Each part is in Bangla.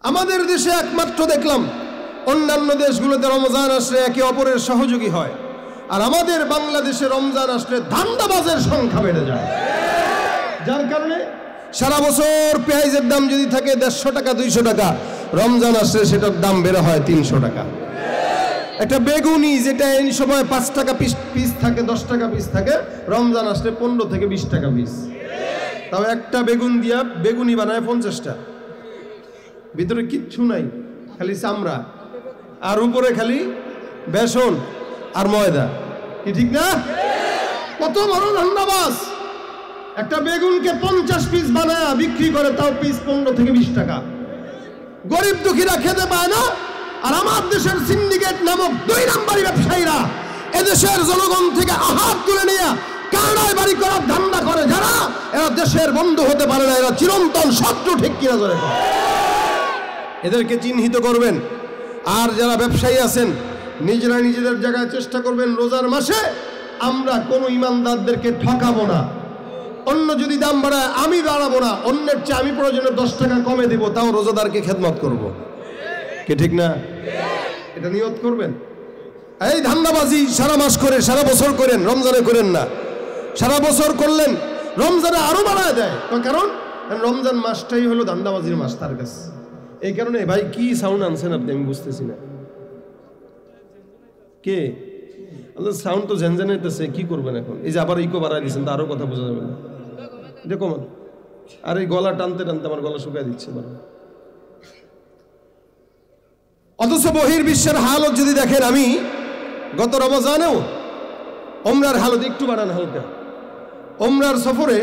আমাদের দেশে একমাত্র দেখলাম অন্যান্য দেশগুলোতে রমজান আসলে একে অপরের সহযোগী হয়, আর আমাদের বাংলাদেশে রমজান আসলে ধান্দাবাজের সংখ্যা বেড়ে যায়, যার কারণে সারা বছর পেঁয়াজের দাম যদি থাকে 150 টাকা 200 টাকা, রমজান আসলে সেটার দাম বেড়ে হয় 300 টাকা। একটা বেগুনি যেটা এই সময় 5 টাকা পিস থাকে, 10 টাকা পিস থাকে, রমজান আসলে 15 থেকে 20 টাকা পিস। তাও একটা বেগুন দিয়া বেগুনি বানায় 50টা, ভিতরে কিচ্ছু নাই, খালি চামড়া, আর উপরে খালি বেসন আর ময়দা। কি ঠিক না? কত বড় ধান্দাবাজ! একটা বেগুনকে 50 পিস বানায় বিক্রি করে, তাও পিস 15 থেকে 20 টাকা। গরিব দুঃখীরা খেতে পায় না, আর আমার দেশের সিন্ডিকেট নামক 2 নম্বরী ব্যবসায়ীরা এদেশের জনগণ থেকে আহাত তুলে নিয়ে কানাডায় বাড়ি করার ধান্দা করে। যারা এরা দেশের বন্ধু হতে পারে না, এরা চিরন্তন শত্রু, ঠিক কিনা জোরে? এদেরকে চিহ্নিত করবেন। আর যারা ব্যবসায়ী আছেন নিজেরা নিজেদের জায়গায় চেষ্টা করবেন, রোজার মাসে আমরা কোনো ইমানদারদেরকে ঠকাবো না। অন্য যদি দাম বাড়ায় আমি বাড়াবো না, অন্যের চেয়ে আমি প্রয়োজনে 10 টাকা কমে দিব, তাও রোজাদারকে খেদমত করব। কি ঠিক না? এটা নিয়ত করবেন। এই ধান্দাবাজি সারা মাস করে, সারা বছর করেন, রমজানে করেন না। সারা বছর করলেন, রমজানে আরো বাড়ায় দেয়, কারণ রমজান মাসটাই হলো ধান্দাবাজির মাস তার কাছে। এই কারণে ভাই কি সাউন্ড আনছেন আপনি, আমি বুঝতেছি না। কে সাউন্ড তো ঝেনঝেনাইতেছে, কি করবেন এখন? এই যে আবার ইকো বাড়াই দিচ্ছেন, তো আরো কথা বোঝা যাবে না। দেখো আর এই গলা টানতে টানতে আমার গলা শুকাই দিচ্ছে। অথচ বহির্বিশ্বের হালত যদি দেখেন, আমি গত রমজানেও ওমরার হালত একটু বাড়ান হালকা, ওমরার সফরে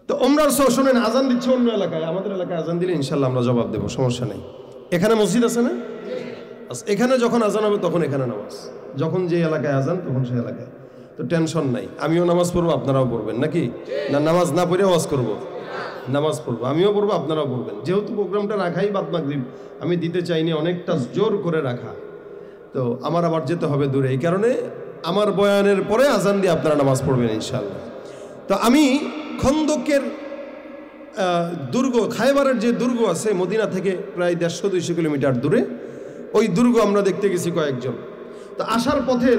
তো ওমরার শোনেন, আজান দিচ্ছে অন্য এলাকায়, আমাদের এলাকায় আজান দিলে ইনশাল্লাহ আমরা জবাব দেবো, সমস্যা নেই। এখানে মসজিদ আছে না? এখানে যখন আজান হবে তখন এখানে নামাজ, যখন যে এলাকায় আজান তখন সেই এলাকায়, তো টেনশন নাই। আমিও নামাজ পড়বো, আপনারাও পড়বেন নাকি? না নামাজ না পড়ে ওয়াজ করবো? নামাজ পড়বো, আমিও পড়বো, আপনারাও পড়বেন। যেহেতু প্রোগ্রামটা রাখাই বাদ মাগরিব, আমি দিতে চাইনি, অনেকটা জোর করে রাখা, তো আমার আবার যেতে হবে দূরে। এই কারণে আমার বয়ানের পরে আজান দিয়ে আপনারা নামাজ পড়বেন ইনশাল্লাহ। তো আমি খন্দকের দুর্গ, খায়বারের যে দুর্গ আছে মদিনা থেকে প্রায় 150-200 কিলোমিটার দূরে, ওই দুর্গ আমরা দেখতে গেছি কয়েকজন। তো আসার পথে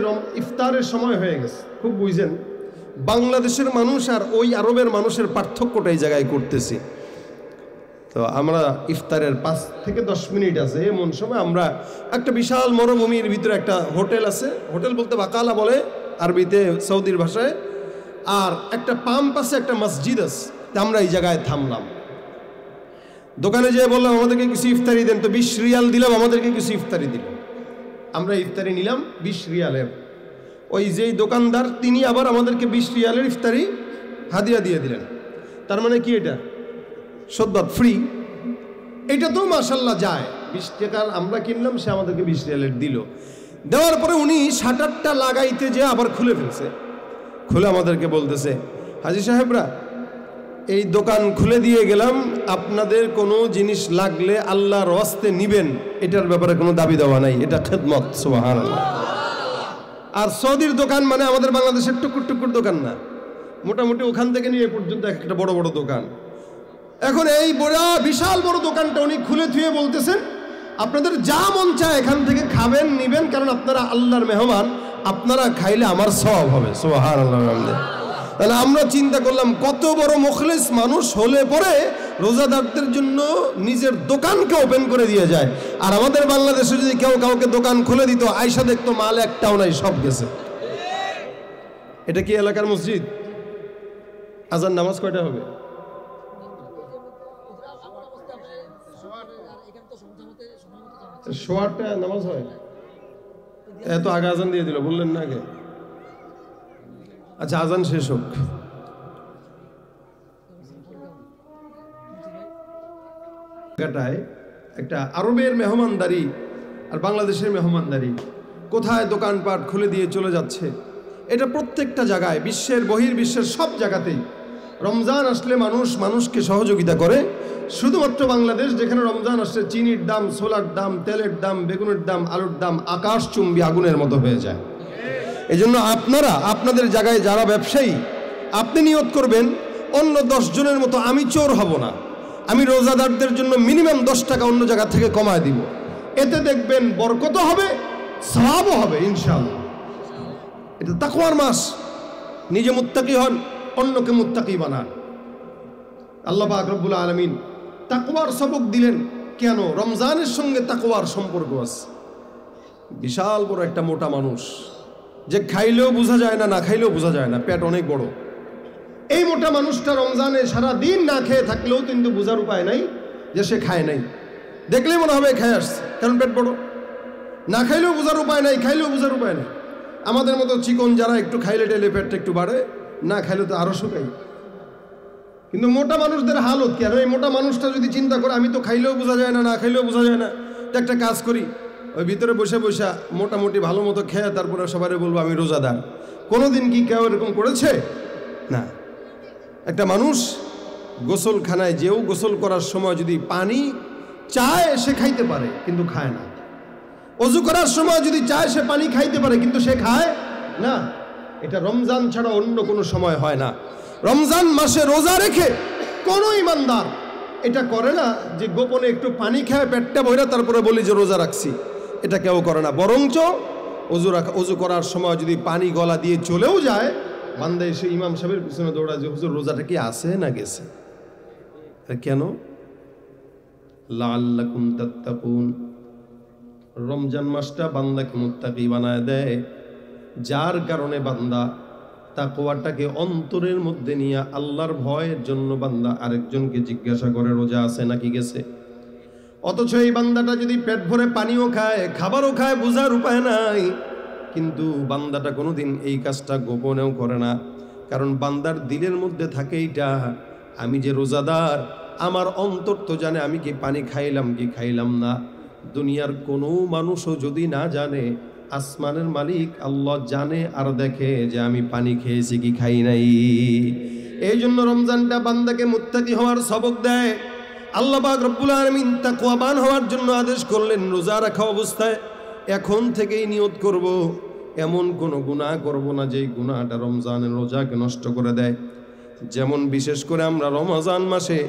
ইফতারের সময় হয়ে গেছে। খুব বুঝেন, বাংলাদেশের মানুষ আর ওই আরবের মানুষের পার্থক্যটা এই জায়গায় করতেছি। তো আমরা ইফতারের 5 থেকে 10 মিনিট আছে, এমন সময় আমরা একটা বিশাল মরুভূমির ভিতরে একটা হোটেল আছে, হোটেল বলতে বাকালা বলে আরবিতে, সৌদির ভাষায়, আর একটা পাম্প আছে, একটা মসজিদ আছে। আমরা এই জায়গায় থামলাম, দোকানে যেয়ে বললাম আমাদেরকে কিছু ইফতারি দেন, তো 20 রিয়াল দিলাম, আমাদেরকে কিছু ইফতারি দিল। আমরা ইফতারি নিলাম 20 রিয়ালের। ওই যেই দোকানদার তিনি আবার আমাদেরকে 20 রিয়ালের ইফতারি হাদিয়া দিয়ে দিলেন। তার মানে কি এটা সদ্বাদ ফ্রি? এটা তো মাশাল্লাহ যায়, 20 টাকার আমরা কিনলাম, সে আমাদেরকে 20 রিয়ালের দিল। দেওয়ার পরে উনি শাটারটা লাগাইতে যে আবার খুলে ফেলছে, খুলে আমাদেরকে বলতেছে, হাজি সাহেবরা এই দোকান খুলে দিয়ে গেলাম, আপনাদের কোনো জিনিস লাগলে আল্লাহর ওয়াস্তে নিবেন, এটার ব্যাপারে কোনো দাবি দেওয়া নাই, এটা খেদমত। সুবহানাল্লাহ। আর সৌদির দোকান মানে আমাদের বাংলাদেশের টুকুর টুকুর দোকান না, মোটামুটি ওখান থেকে নিয়ে পর্যন্ত একটা বড় বড় দোকান। এখন এই বড় বিশাল বড় দোকানটা উনি খুলে ধুয়ে বলতেছেন, আপনাদের যা মন চায় এখান থেকে খাবেন, নিবেন, কারণ আপনারা আল্লাহর মেহমান, আপনারা খাইলে আমার সওয়াব হবে। সুবহানাল্লাহ। তাহলে আমরা চিন্তা করলাম, কত বড় মুখলিস মানুষ হলে পরে রোজাদারদের জন্য নিজের দোকানকে ওপেন করে দিয়ে যায়। আর আমাদের বাংলাদেশে যদি কেউ কাউকে দোকান খুলে দিত, আয়সা দেখতো মাল একটাও নাই, সব গেছে। এটা কি এলাকার মসজিদ? আজান নামাজ কয়টা হবে? সোয়ারটা নামাজ হয়, এত আগে আজান দিয়ে দিল, বললেন না আগে? আচ্ছা, আজান শেষ হোক। একটা আরবের মেহমানদারি আর বাংলাদেশের মেহমানদারি, কোথায় দোকানপাট খুলে দিয়ে চলে যাচ্ছে, এটা প্রত্যেকটা জায়গায়, বিশ্বের বহির্বিশ্বের সব জায়গাতেই রমজান আসলে মানুষ মানুষকে সহযোগিতা করে। শুধুমাত্র বাংলাদেশ, যেখানে রমজান আসলে চিনির দাম, ছোলার দাম, তেলের দাম, বেগুনের দাম, আলুর দাম আকাশচুম্বী আগুনের মতো হয়ে যায়। এই জন্য আপনারা আপনাদের জায়গায় যারা ব্যবসায়ী, আপনি নিয়ত করবেন অন্য 10 জনের মতো আমি চোর হব না, আমি রোজাদারদের জন্য মিনিমাম 10 টাকা অন্য জায়গা থেকে কমায় দিব। এতে দেখবেন বরকত হবে, সওয়াবও হবে ইনশাআল্লাহ। এটা তাকওয়ার মাস। নিজে মুত্তাকি হন, অন্যকে মুত্তাকি বানান। আল্লাহ পাক রব্বুল আলামিন তাকওয়ার সবক দিলেন কেন? রমজানের সঙ্গে তাকওয়ার সম্পর্ক আছে। বিশাল বড় একটা মোটা মানুষ, যে খাইলেও বোঝা যায় না, না খাইলেও বোঝা যায় না, পেট অনেক বড়। এই মোটা মানুষটা রমজানে সারা দিন না খেয়ে থাকলেও কিন্তু বোঝার উপায় নাই যে সে খায় নাই। দেখলেই মনে হবে খায় আসছে, কারণ পেট বড়। না খাইলেও বোঝার উপায় নাই, খাইলেও বোঝার উপায় নাই। আমাদের মতো চিকন যারা একটু খাইলে টেলে পেটটা একটু বাড়ে, না খাইলে তো আরো শুকাই। কিন্তু মোটা মানুষদের হালত কি? আর এই মোটা মানুষটা যদি চিন্তা করে আমি তো খাইলেও বোঝা যায় না, না খাইলেও বোঝা যায় না, তো একটা কাজ করি, ওই ভিতরে বসে বসে মোটামুটি ভালো মতো খেয়ে তারপরে সবাই বলবো আমি রোজাদার। কোনোদিন কি কেউ এরকম করেছে? না। একটা মানুষ গোসলখানায় যেও গোসল করার সময় যদি পানি চায় সে খাইতে পারে কিন্তু খায় না। অজু করার সময় যদি চায় সে পানি খাইতে পারে কিন্তু সে খায় না। এটা রমজান ছাড়া অন্য কোনো সময় হয় না। রমজান মাসে রোজা রেখে কোনো ইমানদার এটা করে না যে গোপনে একটু পানি খায় পেটটা ভরে তারপরে বলি যে রোজা রাখছি। এটা কেউ করে না। বরঞ্চ অজু করার সময় যদি পানি গলা দিয়ে চলেও যায়, বান্দা এসে ইমাম সাহেবের পিছনে দৌড়ায় যে হুজুর রোজাটা কি আছে না গেছে। কেন? লাআল্লাকুম তাত্তাকুন। রমজান মাসটা বান্দাকে মুত্তাকি বানায় দেয়, যার কারণে বান্দা তাকওয়াটাকে অন্তরের মধ্যে নিয়ে আল্লাহর ভয়ের জন্য বান্দা আরেকজনকে জিজ্ঞাসা করে রোজা আছে নাকি গেছে। অথচ এই বান্দাটা যদি পেট ভরে পানিও খায়, খাবারও খায়, বোঝার উপায় নাই, কিন্তু বান্দাটা কোনোদিন এই কাজটা গোপনেও করে না। কারণ বান্দার দিলের মধ্যে থাকে এইটা, আমি যে রোজাদার, আমার অন্তর তো জানে আমি কি পানি খাইলাম কি খাইলাম না। দুনিয়ার কোনো মানুষও যদি না জানে, আসমানের মালিক আল্লাহ জানে আর দেখে যে আমি পানি খেয়েছি কি খাই নাই। এই জন্য রমজানটা বান্দাকে মুত্তাকি হওয়ার সবক দেয়। আল্লাহ পাক রব্বুল আলামিন তাকওয়াবান হওয়ার জন্য আদেশ করলেন। রোজা রাখা অবস্থায় এখন থেকেই নিয়ত করব, এমন কোনো গুনাহ করব না যেই গুনাহটা রমজানের রোজাকে নষ্ট করে দেয়। যেমন বিশেষ করে আমরা রমজান মাসে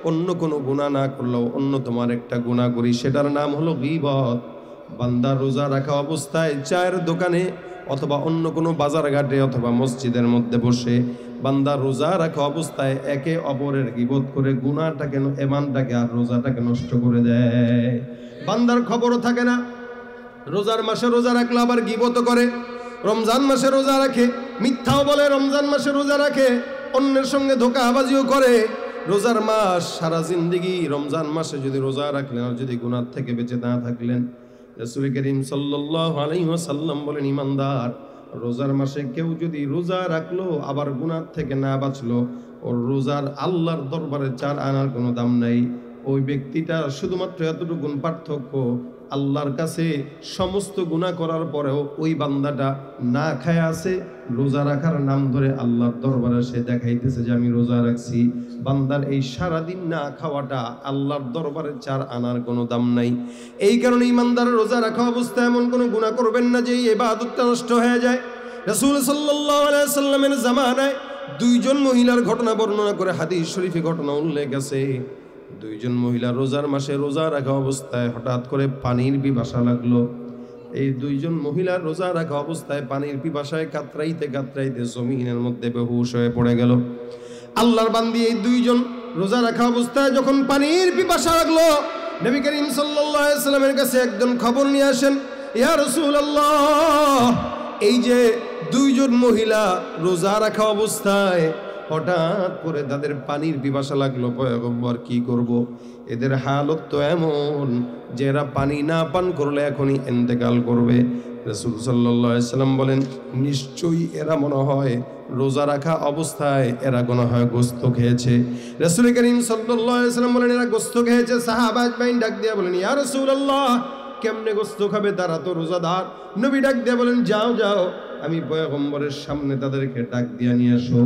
অন্য কোনো গুনাহ না করলেও অন্যতম একটা গুনাহ করি, সেটার নাম হলো গীবত। বান্দা রোজা রাখা অবস্থায় চায়ের দোকানে অথবা অন্য কোনো বাজার ঘাটে অথবা মসজিদের মধ্যে বসে বান্দা রোজা রাখা অবস্থায় একে অপরের গীবত করে গুনাহটাকে, ঈমানটাকে আর রোজাটাকে নষ্ট করে দেয়। বান্দার খবরও থাকে না। রোজার মাসে রোজা রাখলে আবার গীবত করে, রমজান মাসে রোজা রাখে মিথ্যাও বলে, রমজান মাসে রোজা রাখে অন্যের সঙ্গে ধোঁকাবাজিও করে। রোজার মাস সারা জিন্দেগি রমজান মাসে যদি রোজা রাখলেন আর যদি গুনাহ থেকে বেঁচে না থাকলেন, রাসূল করিম সাল্লাল্লাহু আলাইহি ওয়াসাল্লাম বলেন, ইমানদার রোজার মাসে কেউ যদি রোজা রাখলো আবার গুনাহ থেকে না বাঁচলো, ওর রোজার আল্লাহর দরবারে 4 আনার কোনো দাম নাই। ওই ব্যক্তিটা শুধুমাত্র এতটুকু পার্থক্য, আল্লাহর কাছে সমস্ত গুনাহ করার পরেও ওই বান্দাটা না খায় আছে, রোজা রাখার নাম ধরে আল্লাহর দরবারে সে দেখাইতেছে যে আমি রোজা রাখছি। বান্দার এই সারাদিন না খাওয়াটা আল্লাহর দরবারে 4 আনার কোনো দাম নাই। এই কারণে ইমানদার রোজা রাখা অবস্থায় এমন কোনো গুনাহ করবেন না যে এই ইবাদতটা নষ্ট হয়ে যায়। রাসূল সাল্লাল্লাহু আলাইহি ওয়াসাল্লামের জামানায় 2 জন মহিলার ঘটনা বর্ণনা করে হাদিস শরীফে ঘটনা উল্লেখ আছে। 2 জন মহিলা রোজার মাসে রোজা রাখা অবস্থায় হঠাৎ করে পানির পিপাসা লাগলো। এই 2 জন মহিলা রোজা রাখা অবস্থায় পানির পিপাসায় কাতরাইতে কাতরাইতে জমিনের মধ্যে বেহুশ হয়ে পড়ে গেল। আল্লাহর বান্দি এই 2 জন রোজা রাখা অবস্থায় যখন পানির পিপাসা লাগলো, নবী করিম সাল্লাল্লাহু আলাইহি সাল্লামের কাছে একজন খবর নিয়ে আসেন, ইয়া রাসূলুল্লাহ, এই যে 2 জন মহিলা রোজা রাখা অবস্থায় হঠাৎ করে তাদের পানির পিপাসা লাগলো, পয়গম্বর কি করব? এদের হালত তো এমন যে এরা পানি না পান করলে এখনই ইন্তেকাল করবে। রাসূল সাল্লাল্লাহু আলাইহি সাল্লাম বলেন, নিশ্চয়ই এরা মনে হয় রোজা রাখা অবস্থায় এরা মনে হয় গোশত খেয়েছে। রাসূল করিম সাল্লাল্লাহু আলাইহি সাল্লাম বলেন, এরা গোশত খেয়েছে। সাহাবা আজমাইন ডাক দিয়ে বলেন, ইয়া রাসূলুল্লাহ, কেমনে গোশত খাবে? তারা তো রোজাদার। নবী ডাক দিয়ে বলেন, যাও যাও, আমি পয়গম্বরের সামনে তাদেরকে ডাক দিয়ে নিয়ে আসো।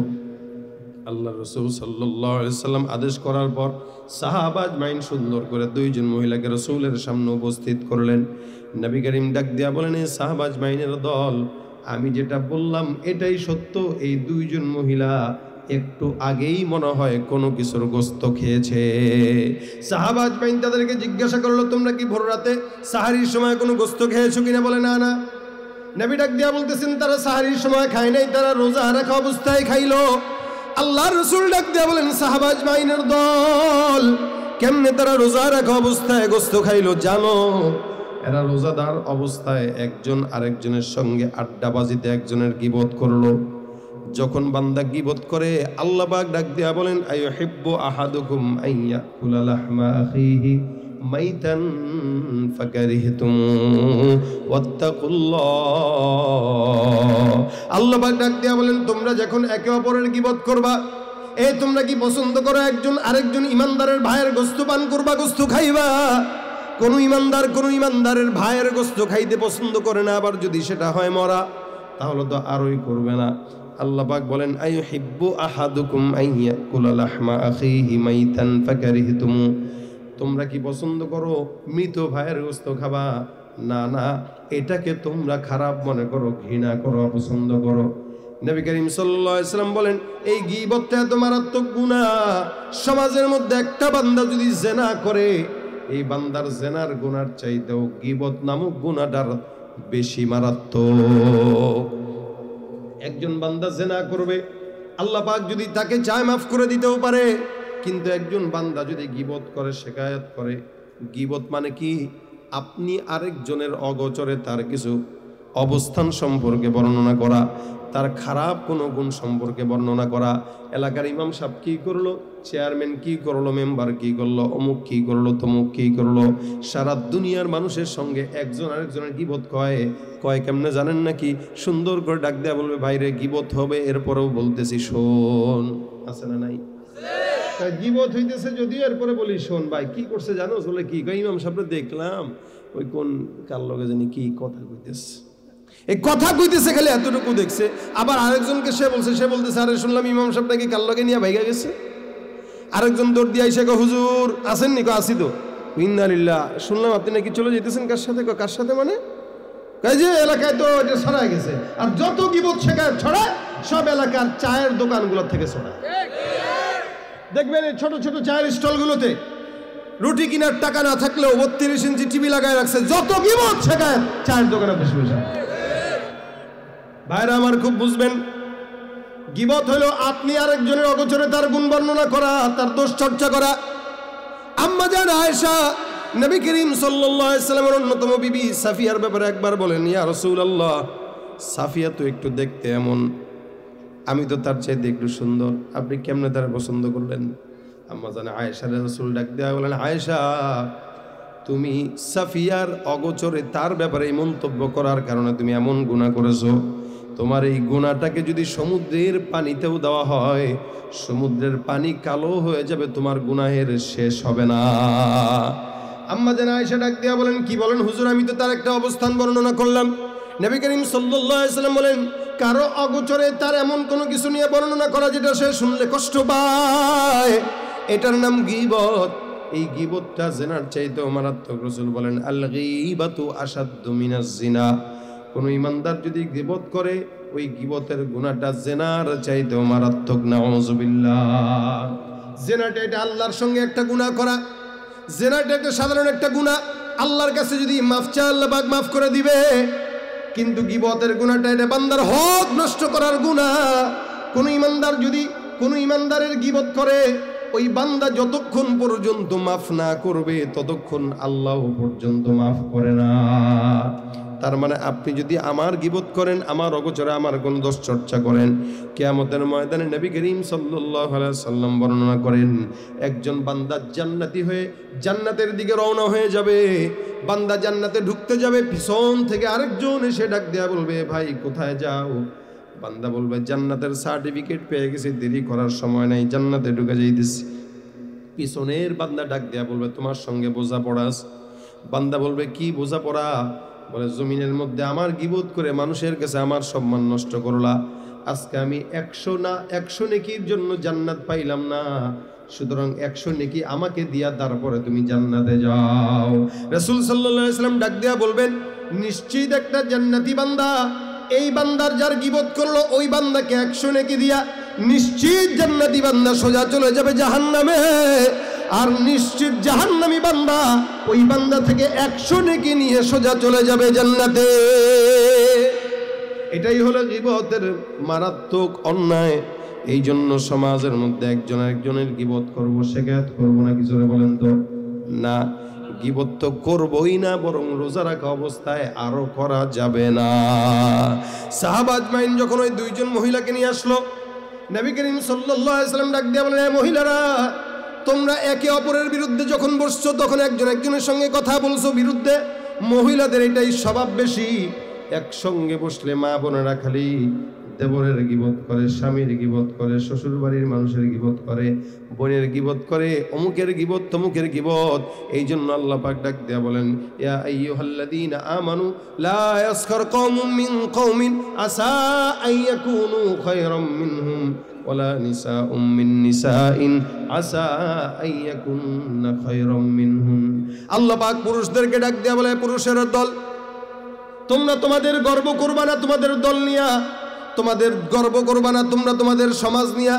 আল্লাহ রাসূল সাল্লাল্লাহু আলাইহি সাল্লাম আদেশ করার পর সাহাবা আজমাইন সুন্দর করে 2 জন মহিলাকে রাসূলের সামনে উপস্থিত করলেন। নবী করিম ডাক দিয়া বলেন, এই সাহাবা আজমাইনের দল, আমি যেটা বললাম এটাই সত্য। এই 2 জন মহিলা একটু আগেই মনে হয় কোনো কিছুর গোস্ত খেয়েছে। সাহাবা আজমাইন তাদেরকে জিজ্ঞাসা করলো, তোমরা কি ভোর রাতে সাহারির সময় কোনো গোস্ত খেয়েছো কিনা? বলে না না। নবী ডাক দিয়া বলতেছেন তারা সাহারির সময় খায় নাই, তারা রোজা রাখা অবস্থায় খাইলো। আল্লাহর রাসূল ডাক দিয়া বলেন, সাহাবা আজমাইনের দল কেমনে তারা রোজা রাখা অবস্থায় গোস্ত খাইলো জানো? এরা রোজাদার অবস্থায় একজন আরেকজনের সঙ্গে আড্ডাবাজিতে একজনের গীবত করলো। যখন বান্দা গীবত করে আল্লাহ পাক ডাক দিয়া বলেন, আইয়ুহিব্বু আহাদুকুম আইয়াকুলা লাহমা আখিহি মাইতান ফাকারিহতুম ওয়াত্তাকুল্লাহ। আল্লাহ পাক ডাক দিয়া বলেন, তোমরা যখন একে অপরের গীবত করবা, তোমরা কি পছন্দ করো একজন আরেকজন ইমানদারের ভাইয়ের গোশত পান করবা, গোশত খাইবা? কোন ইমানদারের ভাইয়ের গোশত খাইতে পছন্দ করে না। আবার যদি সেটা হয় মরা, তাহলে তো আরোই করবে না। আল্লাহ পাক বলেন, আইয়ুহিব্বু আহাদুকুম আইয়াকুলা লাহমা আখিহি মাইতান ফাকারিহতুম। তোমরা কি পছন্দ করো মৃত ভাইয়ের গোশত খাবা? না না, এটাকে তোমরা খারাপ মনে করো, ঘৃণা করো, অপছন্দ করো। নবী করিম সাল্লাল্লাহু আলাইহি ওয়াসাল্লাম বলেন, এই গীবতটা এত মারাত্মক গুনাহ, সমাজের মধ্যে একটা বান্দা যদি জিনা করে, এই বান্দার জিনার গুনার চাইতেও গীবত নামক গুনাহটার বেশি মারাত্মক। একজন বান্দা জিনা করবে, আল্লাহ পাক যদি তাকে চায় মাফ করে দিতেও পারে, কিন্তু একজন বান্দা যদি গীবত করে, শিকায়াত করে, গীবত মানে কি? আপনি আরেকজনের অগোচরে তার কিছু অবস্থান সম্পর্কে বর্ণনা করা, তার খারাপ কোনো গুণ সম্পর্কে বর্ণনা করা। এলাকার ইমাম সাহেব কি করলো, চেয়ারম্যান কি করলো, মেম্বার কি করলো, অমুক কি করলো, তমুক কি করলো। সারা দুনিয়ার মানুষের সঙ্গে একজন আরেকজনের গীবত কয় কেমনে জানেন নাকি? সুন্দর করে ডাক দেয়া বলবে, ভাইরে গীবত হবে, এরপরেও বলতেছি শোন। আছে না নাই? গীবত হইতেছে যদিও, এরপরে বলি শোন। ভাই কি করছে জানো? বলে কি? ইমাম সাহেব দেখলাম ওই কোন কার লগে জানি কি কথা কইতেছে, এই কথা কইতেছে খালি এতটুকু দেখছে। আবার আরেকজনকে সে বলতেছে, আরে শুনলাম ইমাম সাহেব নাকি কার লগে নিয়ে ভাইগা গেছে। আরেকজন দৌড় দিয়ে আইসা, হুজুর আসেন নি? আসি তো। ইন্নালিল্লাহ, শুনলাম আপনি নাকি চলে যেতেছেন। কার সাথে? কার সাথে মানে? যে এলাকায় তো এটা ছড়ায় গেছে। আর যত গীবত শেখায় ছড়ায়, সব এলাকার চায়ের দোকানগুলোর থেকে ছড়ায়। দেখবেন এই ছোট ছোট চায়ের স্টলগুলোতে রুটি কেনার টাকা না থাকলেও 32 ইঞ্চি টিভি লাগায় রাখছে। যত গীবত শেখায় চায়ের দোকানে বসে বসে। ভাইরা আমার খুব বুঝবেন, গীবত হলো আপনি আরেকজনের অগোচরে তার গুণ বর্ণনা করা, তার দোষ চর্চা করা। আম্মা জান আয়েশা নবী করিম সাল্লাল্লাহু আলাইহি ওয়াসাল্লামের অন্যতম বিবি সাফিয়ার ব্যাপারে একবার বলেন, ইয়া রাসূলুল্লাহ, সাফিয়া তো একটু দেখতে এমন, আমি তো তার চাইতে একটু সুন্দর, আপনি কেমনে তার পছন্দ করলেন? আম্মা জান আয়েশা রাসূল ডাক দেয়া বলেন, আয়েশা, তুমি সাফিয়ার অগোচরে তার ব্যাপারে এই মন্তব্য করার কারণে তুমি এমন গুনাহ করেছো। তোমার এই গুনাহটাকে যদি সমুদ্রের পানিতেও দেওয়া হয়, সমুদ্রের পানি কালো হয়ে যাবে, তোমার গুনাহের শেষ হবে না। আম্মা জান আয়েশা ডাক দিয়া বলেন, কি বলেন হুজুর? আমি তো তার একটা অবস্থান বর্ণনা করলাম। নবী করিম সাল্লাল্লাহু আলাইহি ওয়াসাল্লাম বলেন, কারো অগোচরে তার এমন কোনো কিছু নিয়ে বর্ণনা করা যেটা সে শুনলে কষ্ট পায়, এটার নাম গীবত। এই গীবতটা জিনার চাইতেও মারাত্মক। রাসূল বলেন, আল গীবাতু আশাদ্দু মিনাজ জিনা। কোন ইমানদার যদি গীবত করে, ওই গীবতের গুনাহটা জিনার চাইতেও মারাত্মক। নাউযুবিল্লাহ। জিনাটা এটা আল্লাহর সঙ্গে একটা গুনাহ করা। জিনাটা একটা সাধারণ একটা গুনাহ, আল্লাহর কাছে যদি মাফ চায় আল্লাহ পাক মাফ করে দিবে। কিন্তু গীবতের গুনাহটা এটা বান্দার হক নষ্ট করার গুনাহ। কোন ইমানদার যদি কোন ইমানদারের গীবত করে, ওই বান্দা যতক্ষণ পর্যন্ত মাফ না করবে ততক্ষণ আল্লাহ পর্যন্ত মাফ করে না। তার মানে আপনি যদি আমার গীবত করেন, আমার অগোচরে আমার কোন দোষ চর্চা করেন, কিয়ামতের ময়দানে নবী করিম সাল্লাল্লাহু আলাইহি ওয়াসাল্লাম বর্ণনা করেন, একজন বান্দা জান্নাতি হয়ে জান্নাতের দিকে রওনা হয়ে যাবে। বান্দা জান্নাতে ঢুকতে যাবে, পিছন থেকে আরেকজন এসে ডাক দেয়া বলবে, ভাই কোথায় যাও? বান্দা বলবে, জান্নাতের সার্টিফিকেট পেয়ে গেছি, দেরি করার সময় নাই, জান্নাতে ঢুকে যাইতেছি। পিছনের বান্দা ডাক দেয়া বলবে, তোমার সঙ্গে বোঝাপড়া আছে। বান্দা বলবে, কি বোঝাপড়া? বলে, জমিনের মধ্যে আমার গীবত করে মানুষের কাছে আমার সম্মান নষ্ট করলা। আজকে আমি 100 নেকির জন্য জান্নাত পাইলাম না, সুতরাং 100 নেকি আমাকে দিয়া তারপরে তুমি জান্নাতে যাও। রাসূল সাল্লাল্লাহু আলাইহি ওয়াসাল্লাম ডাক দেয়া বলবেন, নিশ্চিত একটা জান্নাতি বান্দা, এই বান্দার যার গীবত করলো ওই বান্দাকে 100 নেকি দিয়া নিশ্চিত জান্নাতি বান্দা সোজা চলে যাবে জাহান্নামে, আর নিশ্চিত জাহান্নামী বান্দা ওই বান্দা থেকে 100 নেকি নিয়ে সোজা চলে যাবে জান্নাতে। এটাই হলো গীবতের মারাত্মক অন্যায়। এই জন্য সমাজের মধ্যে একজন আরেকজনের গীবত করবো, শেখায়ত করবো না, কিছু বলেন তো না, গীবত তো করবই না, বরং রোজা রাখা অবস্থায় আরো করা যাবে না। সাহাবা আজমাইন যখন ওই দুইজন মহিলাকে নিয়ে আসলো, নবী করিম সাল্লাল্লাহু আলাইহি ওয়াসাল্লাম ডাক দিয়ে বলেন, মহিলারা, তোমরা একে অপরের বিরুদ্ধে যখন বসছো তখন একজন একজনের সঙ্গে কথা বলছো বিরুদ্ধে। মহিলাদের এটাই স্বভাব বেশি, একসঙ্গে বসলে মা বোনেরা খালি দেবরের গীবত করে, স্বামীর গীবত করে, শ্বশুর বাড়ির মানুষের গীবত করে, বোনের গীবত করে, অমুকের গীবত তমুকের গীবত। এই জন্য আল্লাহ পাক ডাক দেয়া বলেন, ইয়া আইয়ুহাল্লাযীনা আমানু লা ইয়াসখার কওমুম মিন কওমিন আসা আইয়াকুনু খায়রাম মিনহুম ওয়ালা নিসাউম মিন নিসাইন আসা আইয়াকুননা খায়রাম মিনহুম। আল্লাহ পাক পুরুষদেরকে ডাক দেয়া বলে, পুরুষের দল, তোমরা তোমাদের গর্ব করবা না তোমাদের দল নিয়া, তোমাদের গর্ব করবা না তোমরা তোমাদের সমাজ নিয়া,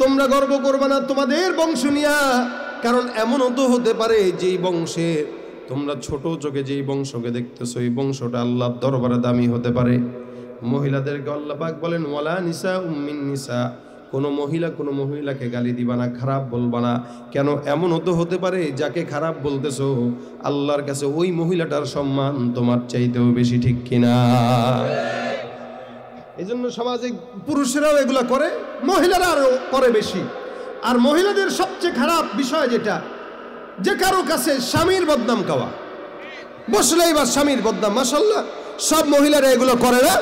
তোমরা গর্ব করবা না তোমাদের বংশ নিয়া। কারণ এমনও তো হতে পারে যেই বংশে তোমরা ছোট চোখে যেই বংশকে দেখতেছো, এই বংশটা আল্লাহর দরবারে দামি হতে পারে। মহিলাদেরকে আল্লাহ পাক বলেন, ওয়ালা নিসা উম্মিন নিসা, কোনো মহিলা কোনো মহিলাকে গালি দিবা না, খারাপ বলবা না। কেন? এমনও তো হতে পারে যাকে খারাপ বলতেছো আল্লাহর কাছে ওই মহিলাটার সম্মান তোমার চাইতেও বেশি, ঠিক কিনা? এই জন্য সমাজে পুরুষেরাও এগুলা করে, মহিলারা আরো করে বেশি। আর মহিলাদের সবচেয়ে খারাপ বিষয় যেটা, যে কারো কাছে স্বামীর বদনাম গাওয়া, বসলেই বা স্বামীর বদনাম। মাশাআল্লাহ, সব মহিলারা এগুলো করে না,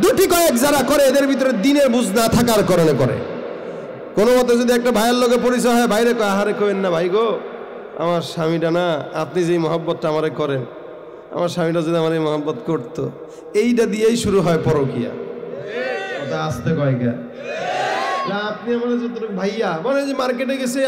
দুটি কয়েক যারা করে এদের ভিতরে দিনের বুঝ না থাকার কারণে করে। কোনো মতে যদি একটা ভাইয়ের লোকে পরিচয় হয়, বাইরে কয়, আহারে কইেন না ভাই গো, আমার স্বামীটা না, আপনি যেই মহব্বতটা আমারে করেন, আমার স্বামীটা যদি আমার এই মহব্বত করতো, এইটা দিয়েই শুরু হয় পরকিয়া। আসতে কয়েক আপনি আমার যতটুকু ভাইয়া, মানে যে মার্কেটে গেছে